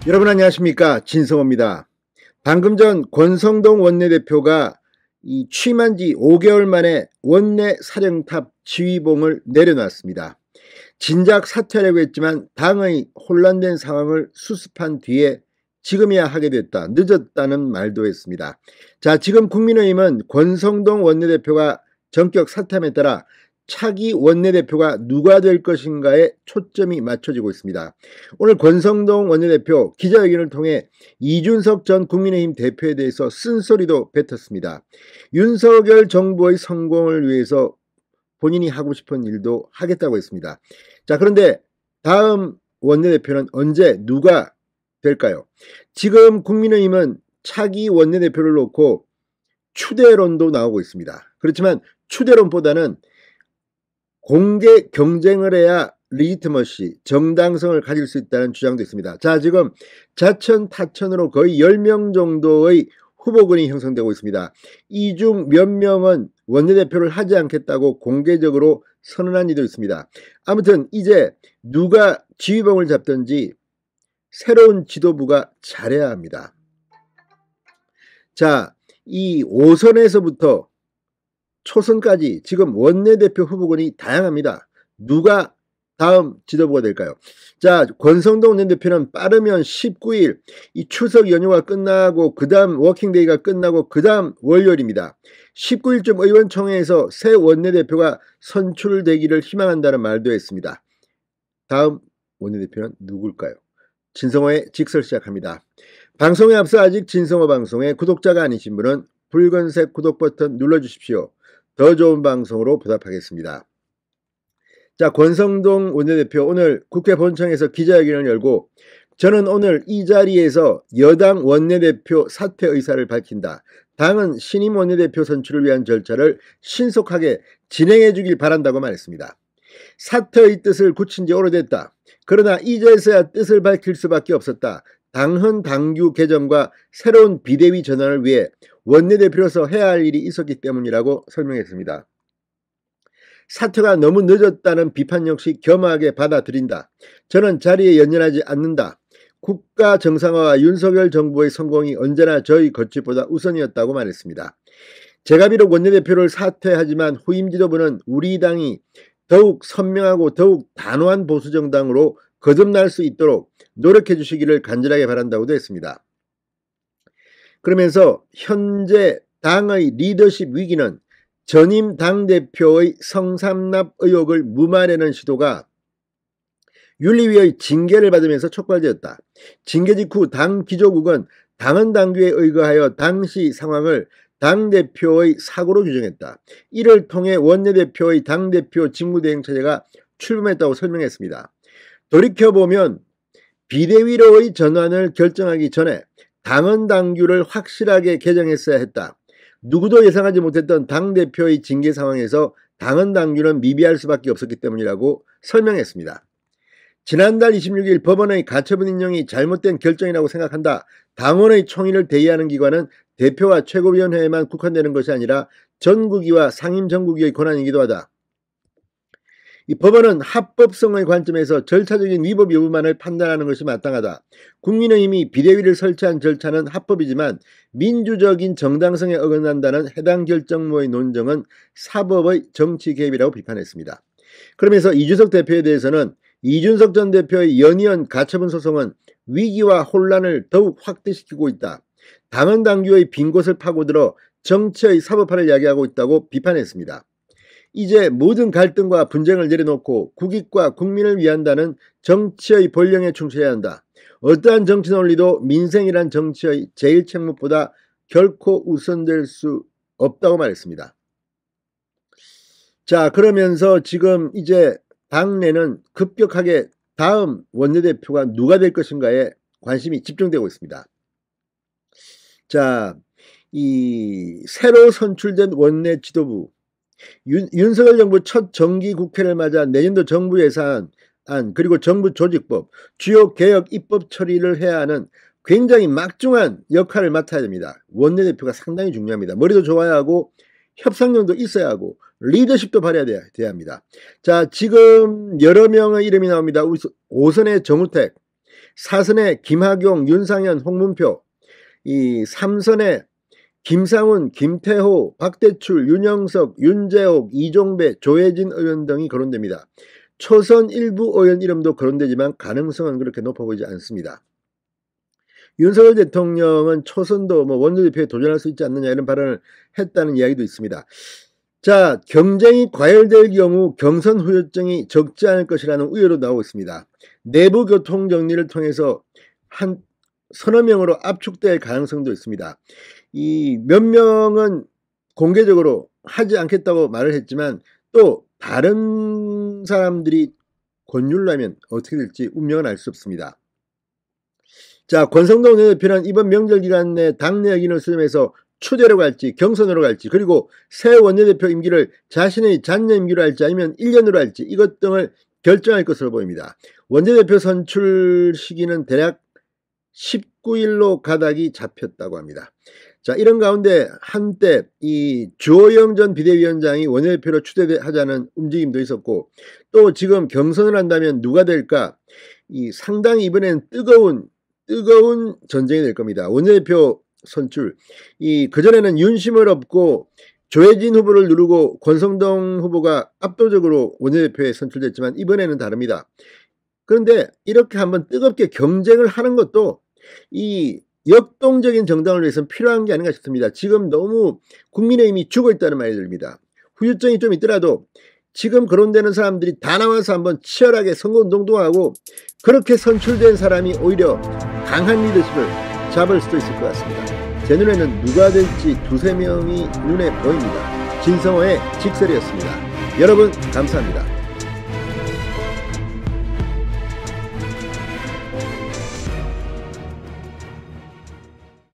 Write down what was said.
여러분 안녕하십니까, 진성호입니다. 방금 전 권성동 원내대표가 취임한 지 5개월 만에 원내 사령탑 지휘봉을 내려놨습니다. 진작 사퇴하려고 했지만 당의 혼란된 상황을 수습한 뒤에 지금이야 하게 됐다, 늦었다는 말도 했습니다. 자, 지금 국민의힘은 권성동 원내대표가 전격 사퇴함에 따라 차기 원내대표가 누가 될 것인가에 초점이 맞춰지고 있습니다. 오늘 권성동 원내대표 기자회견을 통해 이준석 전 국민의힘 대표에 대해서 쓴소리도 뱉었습니다. 윤석열 정부의 성공을 위해서 본인이 하고 싶은 일도 하겠다고 했습니다. 자, 그런데 다음 원내대표는 언제 누가 될까요? 지금 국민의힘은 차기 원내대표를 놓고 추대론도 나오고 있습니다. 그렇지만 추대론보다는 공개 경쟁을 해야 리지트머시, 정당성을 가질 수 있다는 주장도 있습니다. 자, 지금 자천 타천으로 거의 10명 정도의 후보군이 형성되고 있습니다. 이 중 몇 명은 원내대표를 하지 않겠다고 공개적으로 선언한 이도 있습니다. 아무튼 이제 누가 지휘봉을 잡든지 새로운 지도부가 잘해야 합니다. 자, 이 5선에서부터 초선까지 지금 원내대표 후보군이 다양합니다. 누가 다음 지도부가 될까요? 자, 권성동 원내대표는 빠르면 19일 이 추석 연휴가 끝나고 그 다음 워킹데이가 끝나고 그 다음 월요일입니다. 19일쯤 의원총회에서 새 원내대표가 선출되기를 희망한다는 말도 했습니다. 다음 원내대표는 누굴까요? 진성호의 직설 시작합니다. 방송에 앞서 아직 진성호 방송에 구독자가 아니신 분은 붉은색 구독 버튼 눌러주십시오. 더 좋은 방송으로 보답하겠습니다. 자, 권성동 원내대표 오늘 국회 본청에서 기자회견을 열고 저는 오늘 이 자리에서 여당 원내대표 사퇴 의사를 밝힌다. 당은 신임 원내대표 선출을 위한 절차를 신속하게 진행해 주길 바란다고 말했습니다. 사퇴의 뜻을 굳힌 지 오래됐다. 그러나 이제서야 뜻을 밝힐 수밖에 없었다. 당헌 당규 개정과 새로운 비대위 전환을 위해 원내대표로서 해야 할 일이 있었기 때문이라고 설명했습니다. 사퇴가 너무 늦었다는 비판 역시 겸허하게 받아들인다. 저는 자리에 연연하지 않는다. 국가 정상화와 윤석열 정부의 성공이 언제나 저희 거취보다 우선이었다고 말했습니다. 제가 비록 원내대표를 사퇴하지만 후임 지도부는 우리 당이 더욱 선명하고 더욱 단호한 보수정당으로 거듭날 수 있도록 노력해 주시기를 간절하게 바란다고도 했습니다. 그러면서 현재 당의 리더십 위기는 전임 당대표의 성삼납 의혹을 무마하려는 시도가 윤리위의 징계를 받으면서 촉발되었다. 징계 직후 당 기조국은 당헌 당규에 의거하여 당시 상황을 당대표의 사고로 규정했다. 이를 통해 원내대표의 당대표 직무대행체제가 출범했다고 설명했습니다. 돌이켜보면 비대위로의 전환을 결정하기 전에 당헌 당규를 확실하게 개정했어야 했다. 누구도 예상하지 못했던 당대표의 징계 상황에서 당헌 당규는 미비할 수밖에 없었기 때문이라고 설명했습니다. 지난달 26일 법원의 가처분 인용이 잘못된 결정이라고 생각한다. 당원의 총의를 대의하는 기관은 대표와 최고위원회에만 국한되는 것이 아니라 전국위와 상임정국위의 권한이기도 하다. 이 법원은 합법성의 관점에서 절차적인 위법 여부만을 판단하는 것이 마땅하다. 국민의힘이 비대위를 설치한 절차는 합법이지만 민주적인 정당성에 어긋난다는 해당 결정무의 논정은 사법의 정치 개입이라고 비판했습니다. 그러면서 이준석 대표에 대해서는 이준석 전 대표의 연이은 가처분 소송은 위기와 혼란을 더욱 확대시키고 있다. 당헌 당규의 빈 곳을 파고들어 정치의 사법화를 야기하고 있다고 비판했습니다. 이제 모든 갈등과 분쟁을 내려놓고 국익과 국민을 위한다는 정치의 본령에 충실해야 한다. 어떠한 정치 논리도 민생이란 정치의 제일 책무보다 결코 우선될 수 없다고 말했습니다. 자, 그러면서 지금 이제 당내는 급격하게 다음 원내대표가 누가 될 것인가에 관심이 집중되고 있습니다. 자, 이 새로 선출된 원내 지도부 윤석열 정부 첫 정기국회를 맞아 내년도 정부 예산안 그리고 정부 조직법, 주요 개혁 입법 처리를 해야 하는 굉장히 막중한 역할을 맡아야 됩니다. 원내대표가 상당히 중요합니다. 머리도 좋아야 하고 협상력도 있어야 하고 리더십도 발휘해야 합니다. 자, 지금 여러 명의 이름이 나옵니다. 5선의 정우택, 4선에 김학용, 윤상현, 홍문표, 이 3선에 김상훈, 김태호, 박대출, 윤영석, 윤재옥, 이종배, 조혜진 의원 등이 거론됩니다. 초선 일부 의원 이름도 거론되지만 가능성은 그렇게 높아 보이지 않습니다. 윤석열 대통령은 초선도 원내대표에 도전할 수 있지 않느냐 이런 발언을 했다는 이야기도 있습니다. 자, 경쟁이 과열될 경우 경선 후유증이 적지 않을 것이라는 우려도 나오고 있습니다. 내부 교통 정리를 통해서 한 서너 명으로 압축될 가능성도 있습니다. 이 몇 명은 공개적으로 하지 않겠다고 말을 했지만 또 다른 사람들이 권유를 하면 어떻게 될지 운명은 알 수 없습니다. 자, 권성동 원내대표는 이번 명절 기간 내 당내 의견을 수렴해서 추대로 갈지 경선으로 갈지 그리고 새 원내대표 임기를 자신의 잔여 임기로 할지 아니면 1년으로 할지 이것 등을 결정할 것으로 보입니다. 원내대표 선출 시기는 대략 19일로 가닥이 잡혔다고 합니다. 자, 이런 가운데 한때 이 주호영 전 비대위원장이 원내대표로 추대하자는 움직임도 있었고 또 지금 경선을 한다면 누가 될까? 이 상당히 이번엔 뜨거운 전쟁이 될 겁니다. 원내대표 선출. 그전에는 윤심을 얻고 조혜진 후보를 누르고 권성동 후보가 압도적으로 원내대표에 선출됐지만 이번에는 다릅니다. 그런데 이렇게 한번 뜨겁게 경쟁을 하는 것도 이 역동적인 정당을 위해서는 필요한 게 아닌가 싶습니다. 지금 너무 국민의힘이 죽어있다는 말이 들립니다. 후유증이 좀 있더라도 지금 거론되는 사람들이 다 나와서 한번 치열하게 선거운동도 하고 그렇게 선출된 사람이 오히려 강한 리더십을 잡을 수도 있을 것 같습니다. 제 눈에는 누가 될지 두세 명이 눈에 보입니다. 진성호의 직설이었습니다. 여러분 감사합니다.